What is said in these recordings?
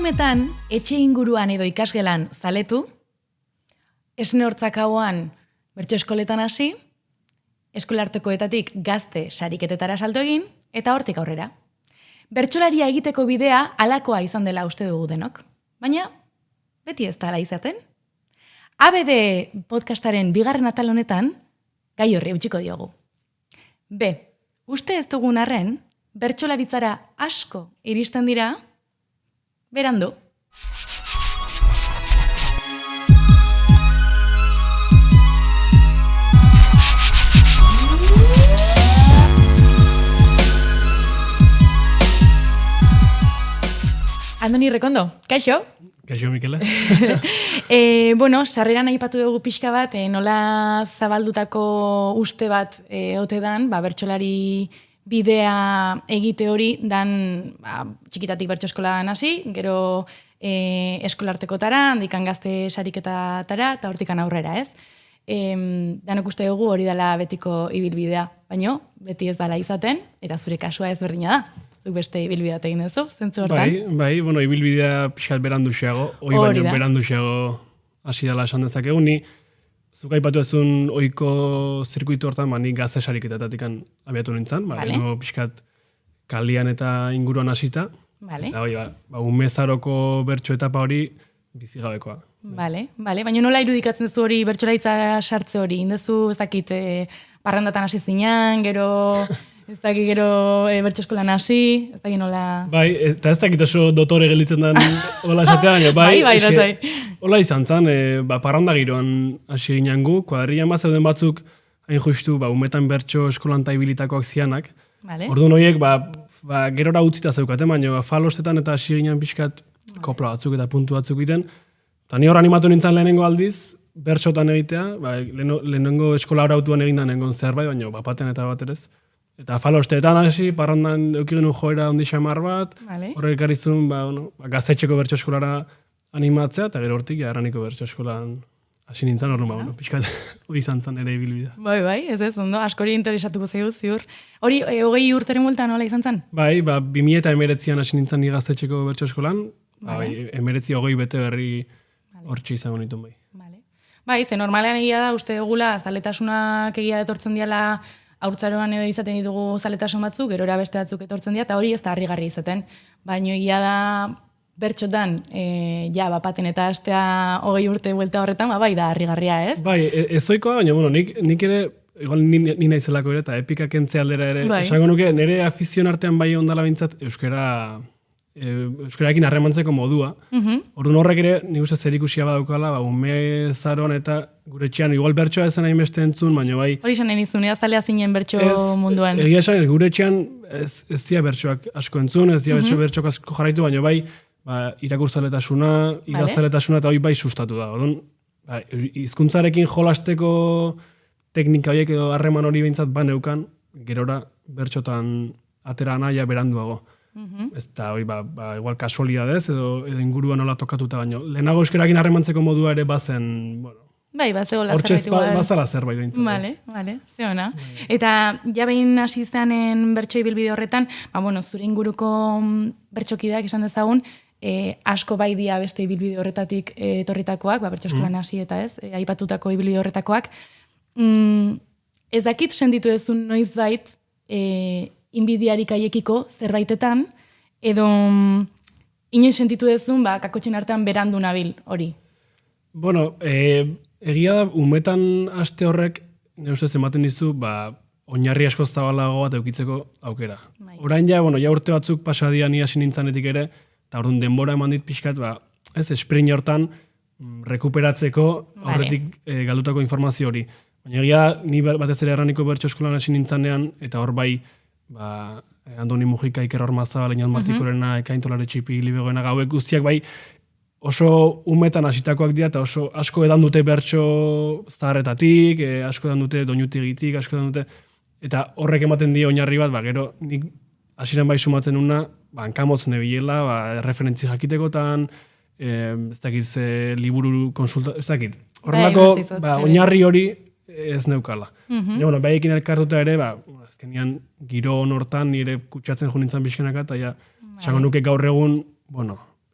umetan, etxe inguruan edo ikasgelan zaletu, esne hortzakauan bertso eskoletan hasi, eskolartekoetatik gazte sariketetara salto egin, eta hortik aurrera. Bertsolaria egiteko bidea halakoa izan dela uste dugu denok, baina beti ez da hala izaten. ABD podcastaren bigarren atal honetan, gai horri utziko diogu. B. Uste ez dugun arren, bertsolaritzara asko iristen dira, berandu. Andoni Rekondo, kaixo? Kaixo, Mikele. Sarreran aipatu dugu pixka bat, nola zabaldutako uste bat ote dan, bertsolari bidea egite hori, dan txikitatik bertso eskolan hasi, gero eskolartekotara, handikan gazte sariketatara, eta hortikan aurrera, ez? Danok uste dugu hori dela betiko ibilbidea, baino beti ez dela izaten, eta zure kasua ez berdina da. Zuk beste ibilbidea egin duzu, zentzu hortan? Bai, ibilbidea pixkat beranduxeago, baino beranduxeago hasi dela esan dezakegu, ni zuk aipatu ezun ohiko zirkuitu hortan, ni gazte sariketetatik abiatu nintzen, lehenko pixkat kalian eta inguruan hasita, eta umezaroko bertso etapa hori bizigabekoa. Baina nola irudikatzen duzu hori bertsolaritza sartze hori, indezu ez dakit parrandatan hasi zinean, gero... Ez dakit gero bertso eskolan hasi, ez dakit nola... Bai, eta ez dakit oso dotore gelditzen den hola esatea, baina bai. Hola izan zen, parranda giroan hasi ginen gu, kuadrillan bat zeuden batzuk, hain justu, umetan bertso eskolan ta ibilitakoak zianak. Orduan horiek, gerora utzita zeukaten, baina falostetan eta hasi ginen pixkat kopla batzuk eta puntu batzuk egiten. Eta ni hor animatu nintzen lehenengo aldiz, bertsotan egitea, lehenengo eskola horautuan egindan nengon zerbait, baina bapaten eta bat erez. Eta falosteetan hasi, parrandan eukigen joera ondi xamar bat, horrek ekarrizun gaztetxeko bertso eskolara animatzea, eta gero hortik erraniko bertso eskolan hasi nintzen, orduan, pixkat hori izan zen ere ibilbidea. Bai, ez, ondo, askori interesatuko zaigu ziur. Hori, 20 urteren multan nola izan zen? Bai, 2019an hasi nintzen ni gaztetxeko bertso eskolan, 20 bete berri hortxe izango nituen bai. Bai, ze normalean egia da, uste dugula, zaletasunak egia etortzen diala haurtzaroan edo izaten ditugu zaletasun batzuk, gerora beste batzuk etortzen dira, eta hori ez da harrigarri izaten. Baina egia da bertxotan, bapaten eta astea 20 urte buelta horretan, bai da harrigarria, ez? Bai, ez zoikoa, baina nik ere, igual ni naizelako ere, eta epika kentze aldera ere, esango nuke, nire afizion artean bai ondala bintzat, euskaraekin harremantzeko modua. Orduan horrek ere, nik uste zerikusia badaukala, umezaroan eta gure etxean, igual bertsoa ezen hain beste entzun, baina bai... Hori esan enizun, edazalea zinen bertso munduan. Egia esan, gure etxean ez dira bertsoak asko entzun, ez dira bertsoak asko jarraitu, baina bai irakurtzaletasuna, idazaletasuna eta hori bai sustatu da. Orduan, hizkuntzarekin jolasteko teknika horiek edo harreman hori behintzat baneukan, gerora bertsotan atera naia beranduago. Ez da, igual kasualidadez edo inguruan nola tokatuta baino. Lehenago euskarakin harremantzeko modua ere bazen, bai, bazegoela zerbait igual. Hortxez bazala zerbait behintzen. Bale, ze ona. Eta behin hasi izanen bertso ibilbide horretan, zure inguruko bertsokideak esan dezagun, asko bai dia beste ibilbide horretatik etorritakoak, bertso eskolan hasi eta ez, aipatutako ibilbide horretakoak. Ez dakit sentitu ezun noizbait, inbidiarik aiekiko zerbaitetan, edo inoiz sentitu dezun, kakotxen artean berandu nabil hori. Egia da, umetan aste horrek, nire ustez ematen dizu, oinarri asko zabalago bat eukitzeko aukera. Orain ja urte batzuk pasadia ni hasi nintzanetik ere, eta orduan denbora eman dit pixkat, sprint hortan rekuperatzeko aurretik galdutako informazio hori. Baina egia, ni batez ere erraniko bertso eskolan hasi nintzanean, eta hor bai, Andoni Mujika, Iker Ormazabal, Iñan Martikorena, Ekaintolare Txipi, Libegoena, gauek guztiak bai oso umetan hasitakoak dira, eta oso asko edan dute bertso zaharretatik, asko edan dute doinutigitik, asko edan dute, eta horrek ematen dio oinarri bat, gero nik hasieran bai sumatzen una, hankamotz nebilela, referentzi jakitekotan, ez dakit liburu konsulta, ez dakit. Horrelako oinarri hori ez neukala. Baiekin elkartuta ere, azkenean giro hortan nire kutsatzen jo nintzen bizkenaka, eta esango nuke gaur egun,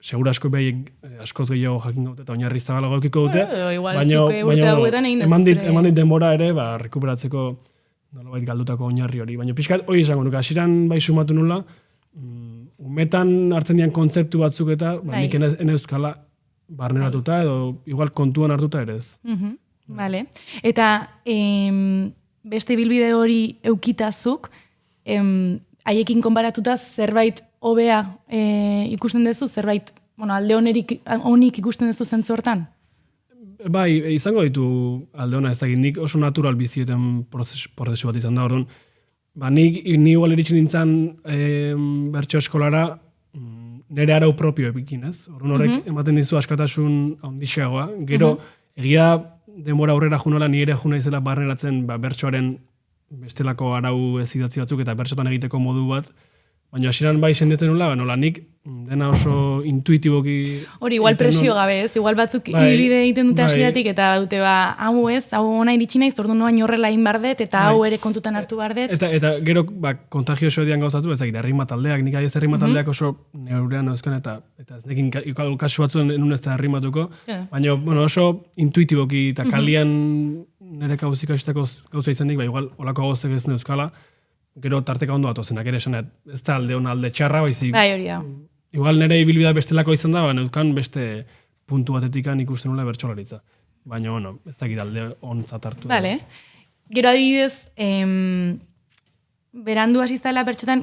segura asko behai askoz gehiago jakin gaute eta oinarri zabalago eukiko dute, igual urte hauetan egin eman dit denbora ere, rekuperatzeko nolabait galdutako oinarri hori. Baina pixkat hori izango nuke, hasieran bai sumatu nula, umetan hartzen dian kontzeptu batzuk eta nik ene euskala barneratuta edo igual kontuan hartuta ere ez. Vale. Eta beste bilbide hori eukitazuk, haiekin konparatuta zerbait hobea ikusten duzu, zerbait alde honik ikusten duzu zentzu hortan? Bai, izango ditu alde hona ezagin, nik oso natural bizieten prozesu bat izan da, orduan. Ni igual iritsi nintzen bertso eskolara nire arau propio epikin, ez? Orduan horrek ematen dizu askatasun handixeagoa. Gero, egia denbora aurrera junola, ni ere juna izela barneratzen bertsoaren bestelako arau ez idatzi batzuk eta bertsotan egiteko modu bat. Baina hasieran bai sendeten nula, nola nik dena oso intuitiboki... Hori, igual presio gabe ez, igual batzuk ibilbide egiten dute hasieratik eta dute hau ez, hau ona iritsi naiz, orduan noain horrela egin bardet eta hau ere kontutan hartu bardet. Eta gero kontagio dian gauzatu, ez dakit, errima taldeak, nik adiz errima taldeak oso neurean euskan eta ez nekin kasu batzuen enun ez da errimatuko, baina oso intuitiboki eta kalian nire gauzika gauza izanik, igual olako gauzek ez euskala, gero tarteka ondo atozenak ere esan, ez da alde hona alde txarra, baizik. Bai, hori da. Igual nire ibilbidea bestelako izan da, neukan beste puntu batetikan ikusten nula bertsolaritza. Baina, ez dakit alde ontzat hartu. Vale. Gero adibidez, berandu hasiztela bertxotan,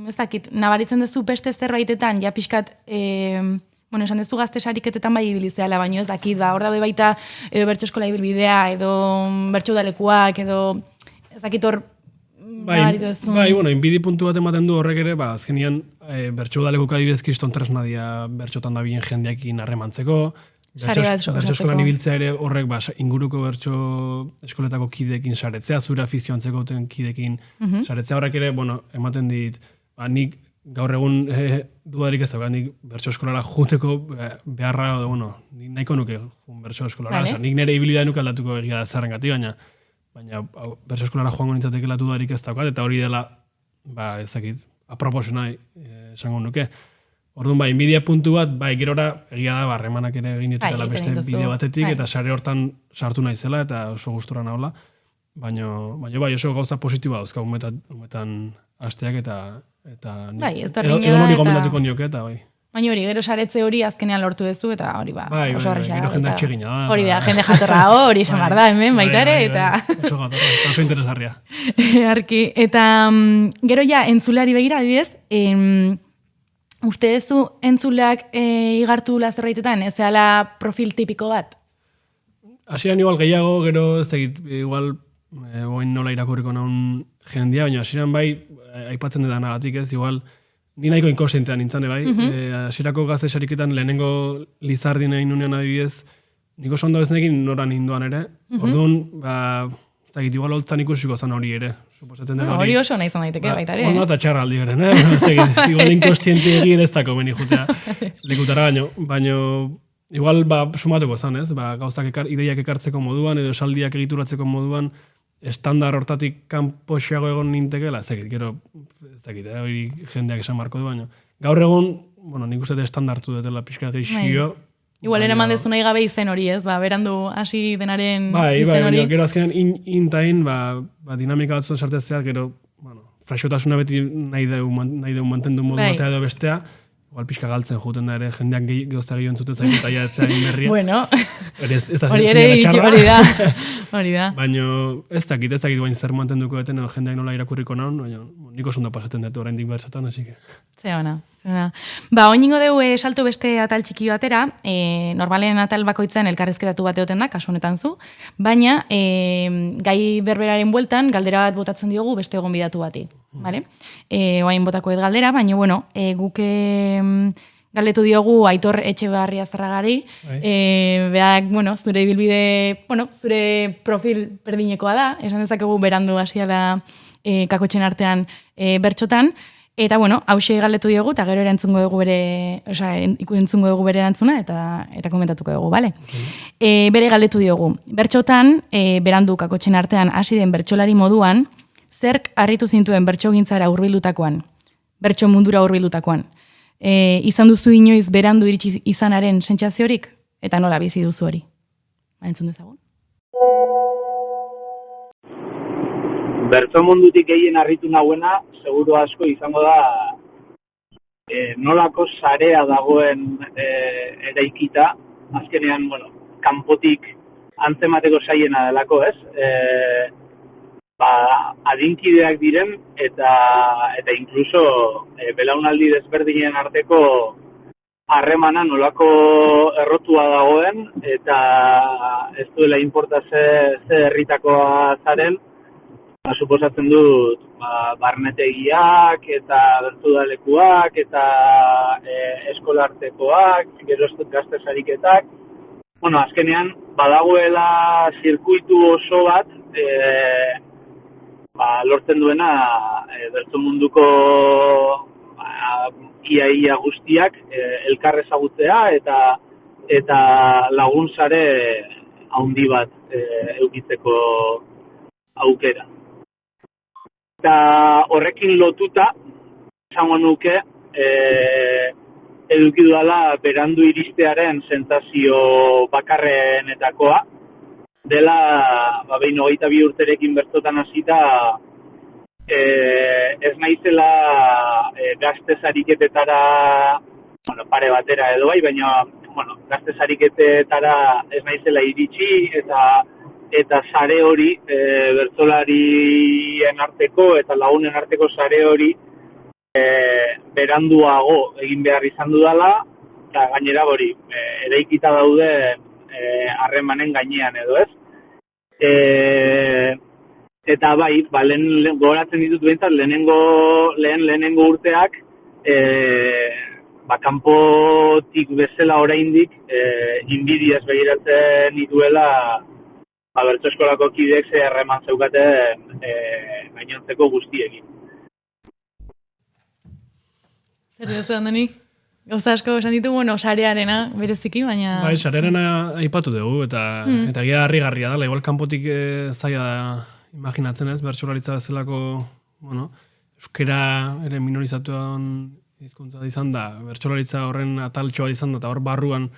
ez dakit, nabaritzen duzu beste zerbaitetan, ja pixkat, esan duzu gazte sariketetan bai ibilizeala, baina ez dakit, hor daude baita edo bertso eskola ibilbidea, edo bertso udalekuak, edo ez dakit hor inbidi puntu bat ematen du horrek ere, azkenian bertso udalekuka adibidez kriston tresnadia bertsotan da bien jendeakin harremantzeko, bertso eskolan ibiltzea ere horrek inguruko bertso eskoletako kideekin saretzea, zure afiziontzeko duten kideekin saretzea horrek ere, ematen dit, nik gaur egun dudarik ez dago, nik bertso eskolara juteko beharra, nik nahiko nuke bertso eskolara, nik nire ibilbidea nuke aldatuko egia da zerrengatik, baina bertso eskolara joango nintzatekela dudarik ez daukat, eta hori dela, ez dakit, aproposena esango nuke. Orduan, inbidia puntu bat, gerora egia da, barremanak ere egin ditutela beste bideo batetik, eta sare hortan sartu naizela, eta oso gustura nahola, baina oso gauza positiboa dauzka, umetan hasteak, eta edo nori gomendatuko nioke, eta bai. Baina hori, gero saretze hori azkenean lortu duzu, eta hori oso horrexea. Gero jendeak txegina da. Hori da, jende jatorra hori esan behar da, hemen baita ere, eta... Oso jatorra, oso interesgarria. Arki, eta gero ja, entzulari begira, adibidez, uste duzu entzuleak igartu lazerraitetan, ez zehala profil tipiko bat? Hasieran igual gehiago, gero ez egit, igual oin nola irakurriko naun jendia, baina hasieran bai, aipatzen dut anagatik ez, igual, ni nahiko inkonsientean nintzen, bai? Hasierako gazte sariketan lehenengo lizardi nahi nunean adibidez, niko oso ondo ez nekin noran hinduan ere, orduan, ez dakit, igual holtzan ikusiko zan hori ere. Hori oso nahi zan daiteke baita ere. Eta txarra aldi beren, igual inkonsiente egin ez dako beni jutea lekutara baino, igual sumatuko zan, ez? Gauzak ideiak ekartzeko moduan, edo esaldiak egituratzeko moduan, estandar hortatik kanpoxeago egon nintekela, ez dakit, hori jendeak esan marko du, baina. Gaur egun, nik uste estandartu dutela pixka geixio. Igual eraman dezu nahi gabe izen hori, ez? Berandu hasi denaren izen hori. Bai, gero azkenean intain, dinamika batzuen sartezea, gero, fraixotasuna beti nahi deu mantendu modu batea edo bestea, igual pixka galtzen juten da ere, jendeak gehozta gehiago entzuten zain eta jaetzea inberria. Bueno, hori ere hori da. Baina ez dakit bain zer mantenduko eten, edo jendeak nola irakurriko naun, baina niko oso ondo pasatzen dut oraindik bertsotan, hasi que. Zeona. Oingo deu salto beste atal txiki batera, normalen atal bakoitzen elkarrezketatu bat egoten da, kasu honetan zu, baina gai berberaren bueltan galdera bat botatzen diogu beste gonbidatu bati. Oain botako ez galdera, baina guk galdetu diogu Aitor Etxebarria Zarragari, beak, zure ibilbide, zure profil berdinekoa da, esan dezakegu berandu hasiala kakotxen artean bertxotan, eta hause galdetu diogu, eta gero entzungo dugu bere erantzuna, eta komentatuko dugu, bale? Bere galdetu diogu, bertxotan, berandu kakotxen artean hasi den bertxolari moduan, zerk harritu zintuen bertxogintzara hurbildutakoan, bertxo mundura hurbildutakoan. izan duzu inoiz berandu iritsi izanaren sentsaziorik, eta nola bizi duzu hori? Entzun dezagun. Bertso mundutik gehien harritu nauena, seguru asko izango da nolako sarea dagoen eraikita, azkenean, kanpotik antzemateko saiena delako, ez? Adinkideak diren eta inkluso belaunaldi desberdinen arteko harremana nolako errotua dagoen eta ez duela inporta ze herritakoa zaren, suposatzen dut barnetegiak eta bertudalekuak eta eskolartekoak, gero gazte sariketak. Azkenean, badagoela zirkuitu oso bat lortzen duena bertso munduko ia guztiak elkar ezagutzea eta laguntzare handi bat edukitzeko aukera. Eta horrekin lotuta, esango nuke, eduki dudala berandu iristearen sentsazio bakarrenetakoa, dela, behin 22 urterekin bertotan hasita, ez naizela gazte sariketetara, pare batera edo bai, baina gazte sariketetara ez naizela iritsi eta sare hori, bertsolarien arteko eta lagunen arteko sare hori beranduago egin behar izan dudala, eta gainera hori, eraikita daude harremanen gainean edo ez. Eta bai, gogoratzen ditut behintzat lehenengo urteak, kanpotik bezala oraindik inbidiaz begiratzen dituela bertso eskolako kideek ze harreman zeukaten gainontzeko guztiekin. Zer duzu Andoni? Gauza asko esan ditu, sarearena bereziki, baina... Bai, sarearena aipatu dugu, eta gira harrigarria dela, igual kanpotik zaila da imaginatzen ez, bertsolaritza bezalako, euskera ere minorizatuan hizkuntza izan da, bertsolaritza horren ataltxoa izan da, eta hor barruan,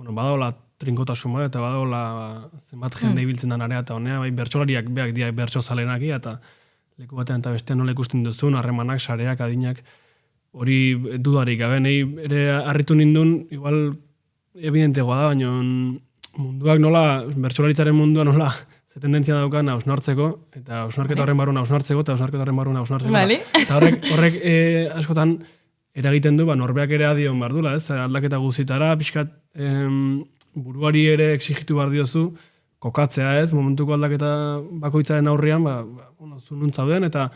badagola trinkotasun bat, eta badagola zenbat jende ibiltzen da narea eta honea, bai, bertsolariak beak dira bertso zalenaki, eta leku batean eta bestean nola ikusten duzun, harremanak, sareak, adinak, hori dudarik gabe, nahi ere harritu nindun, igual evidentegoa da, baina munduak nola, bertsolaritzaren mundua nola, ze tendentzia daukan hausnartzeko, eta hausnarketa horren barruan hausnartzeko, eta hausnarketa horren barruan hausnartzeko. Vale. Eta horrek askotan eragiten du, norbek ere adion bardula, ez? Aldaketa guzitara, pixkat buruari ere exigitu behar diozu, kokatzea ez, momentuko aldaketa bakoitzaren aurrean, zu nuntzauden, eta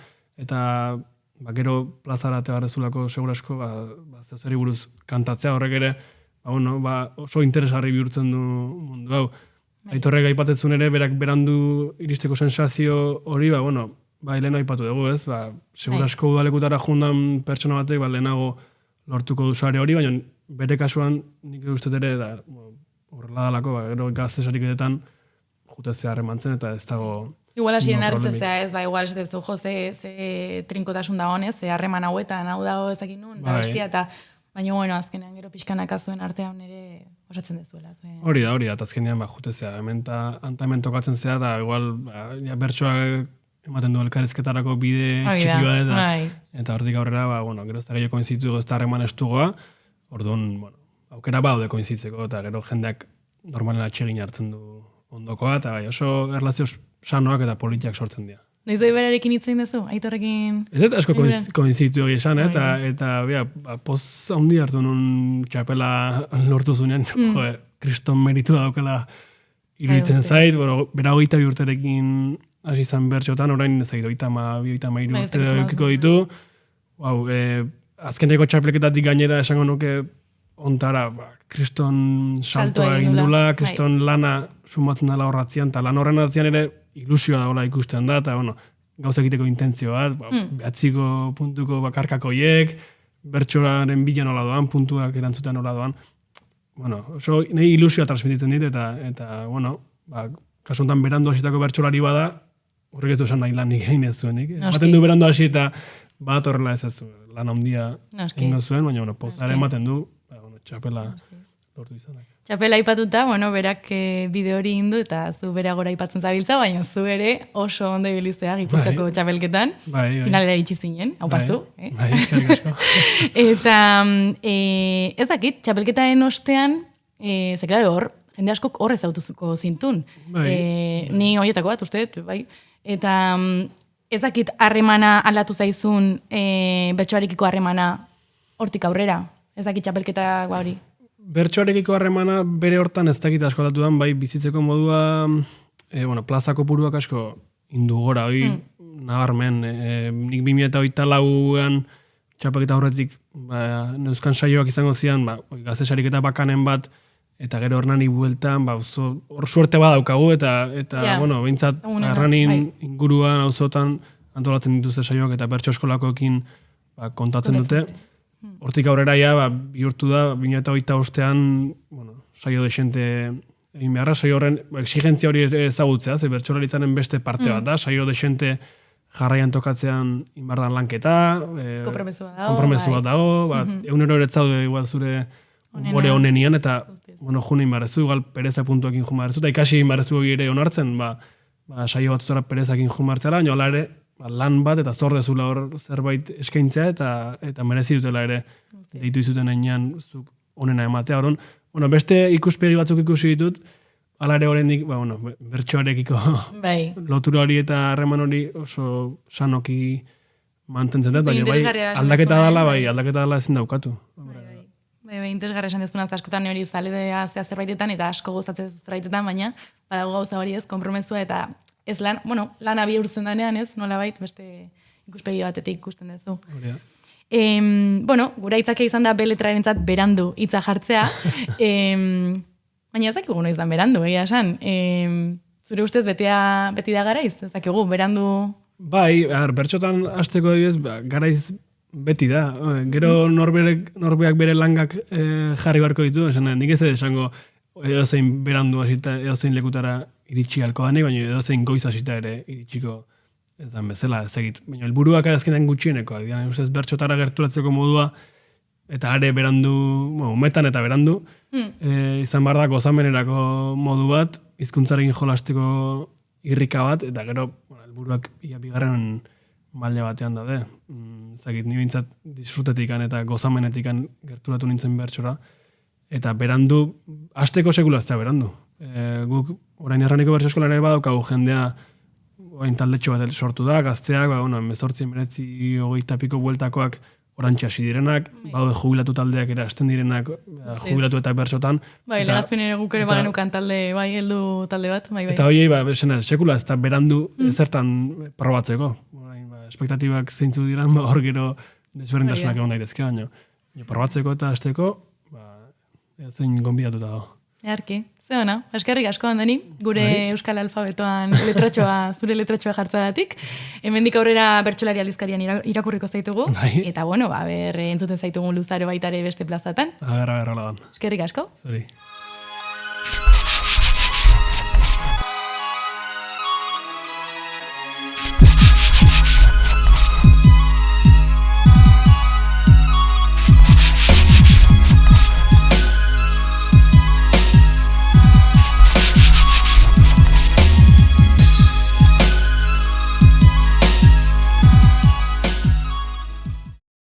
gero plazara tegarrezulako segurasko, zeuzeri buruz kantatzea horrek ere, oso interesgarri bihurtzen du mundu hau. Aitorrek aipatetzun ere, berak berandu iristeko sensazio hori, leheno aipatu dugu, ez? Segurasko udalekutara jundan pertsona batek, lehenago lortuko du sare hori, baina bere kasuan nik uste ere, horrela dalako, gero gazte sariketetan jutezea harremantzen, eta ez dago... Igual hasien hartzezea ez, igual ez du jo, ze trinkotasun da honez, ze harreman hauetan, hau dago ezakin nun, eta bestia, eta baina, azkenean gero pixkanak azuen artean ere osatzen dezuela. Hori da, eta azkenean jutezea, hemen tokatzen zea, eta igual bertsoak ematen du elkarrizketarako bide txiki bat, eta hortik aurrera, gero ez da gehiago koinzitu ez da harreman estugoa, orduan, aukera baude koinzitzeko, eta gero jendeak normalen atsegin hartzen du ondokoa, eta oso erlazio sanoak eta politiak sortzen dira. Noiz berarekin hitzein duzu, Aitorrekin? Ez asko koinzitu hori esan, eta poz handi hartu nun txapela lortu zunean, kriston meritu daukela iruditzen zait, bera 22 urterekin hasi izan bertxotan, orain ezagit, 23 urte daukiko ditu, azkeneko txapeleketatik gainera esango nuke ontara, kriston saltoa egin dula, kriston lana sumatzen dela horratzean, eta lan horren atzean ere ilusioa dagoela ikusten da, eta gauza egiteko intentzio bat, behatziko puntuko bakarkakoiek, bertsolaren bila nola doan, puntuak erantzutean nola doan. Oso nahi ilusioa transmititzen dit, eta kasu honetan berandu hasitako bertsolari bada, horrek ez du esan nahi lanik egin ez zuenik. Baten du berandu hasi eta bat horrela ez lan handia Noski. ingo zuen, baina pozaren ematen du, txapela lortu izanak. Txapela aipatuta, berak bideo hori indu eta zu bera gora aipatzen zabiltza, baina zu ere oso ondo ibiliztea Gipuzkoako txapelketan. Finalera iritsi zinen, hau pasu. Bai, eskerrik asko. Eta ez dakit, txapelketaren ostean, ze klaro hor, jende askok hor ezautuko zintun. Ni horietako bat, uste, bai. Eta ez dakit harremana aldatu zaizun, bertsoarekiko harremana hortik aurrera. Ez dakit txapelketa hori. Bertsoarekiko harremana bere hortan ez dakit asko aldatudan, bai bizitzeko modua, plazako puruak asko indu gora, nabarmen, nik 2008an txapelketa horretik, neuzkan saioak izango zian, gazte sariketa bakanen bat, eta gero Hernani bueltan, hor suerte badaukagu, eta behintzat Hernanin inguruan, auzotan antolatzen dituzte saioak, eta bertso eskolakoekin kontatzen dute. Hortik aurrera bihurtu da, 2008an, saio desente egin beharra, saio horren exigentzia hori ezagutzea, ze bertsolaritzaren beste parte bat da, saio desente jarraian tokatzean inbardan lanketa, konpromesu bat dago, egunero eretzaude igual zure bore honenian, eta june inbarrezu, igual pereza puntuekin jumarrezu, eta ikasi inbarrezu ere onartzen, saio batzutara perezakin jumartzela, baina hala ere, lan bat eta zor dezula hor zerbait eskaintzea eta merezi dutela ere deitu izuten heinean zuk onena ematea. Beste ikuspegi batzuk ikusi ditut, hala ere horrendik, bertsoarekiko lotura hori eta harreman hori oso sanoki mantentzen dut, baina aldaketa dela ezin daukatu. Interesgarra esan dezuna, askotan hori zaledea zerbaitetan eta asko gozatzen zerbaitetan, baina badago gauza hori ez, konpromesua eta ez lana bihurtzen danean ez, nolabait beste ikuspegi batetik ikusten duzu. Gura hitzakia izan da beletrarentzat berandu hitza jartzea, baina ez dakigu noiz dan berandu, egia esan. Zure ustez beti da garaiz, ez dakigu, berandu... Bai, bertxotan hasteko adibidez, garaiz beti da. Gero norbeak bere langak jarri beharko ditu, nik ez esango edozein berandu hasita, edozein lekutara iritsi halko danik, baina edozein goiz hasita ere iritsiko ez dan bezala, ez egit. Baina helburuak azkenean gutxieneko, ustez bertxotara gerturatzeko modua, eta are berandu, umetan eta berandu, izan behar da gozamenerako modu bat, hizkuntzarekin jolasteko irrika bat, eta gero helburuak bigarren maila batean daude. Zagit, ni bintzat disfrutetikan eta gozamenetikan gerturatu nintzen bertxora, eta berandu, hasteko sekula ez da berandu. Guk, orain Erraniko bertso eskolan ere badaukagu jendea, orain taldetxo bat sortu da, gazteak, 18, 19, 20 piko bueltakoak orantxe hasi direnak, badaude jubilatu taldeak ere hasten direnak, jubilatu eta bertsotan. Legazpien ere guk ere bagenukan talde, heldu talde bat. Eta horiei, sekula ez da berandu zertan probatzeko. Espektatibak zeintzu diran, hor gero desberdintasunak egon daitezke, baina probatzeko eta hasteko, zein gonbidatuta dago. Earki, ze ona, eskerrik asko handeni, gure Euskal Alfabetoan zure letratxoa jartzagatik. Hemendik aurrera bertsolari aldizkarian irakurriko zaitugu, eta entzuten zaitugun luzaro baitare beste plazatan. Agarra, hola dan. Eskerrik asko. Zori.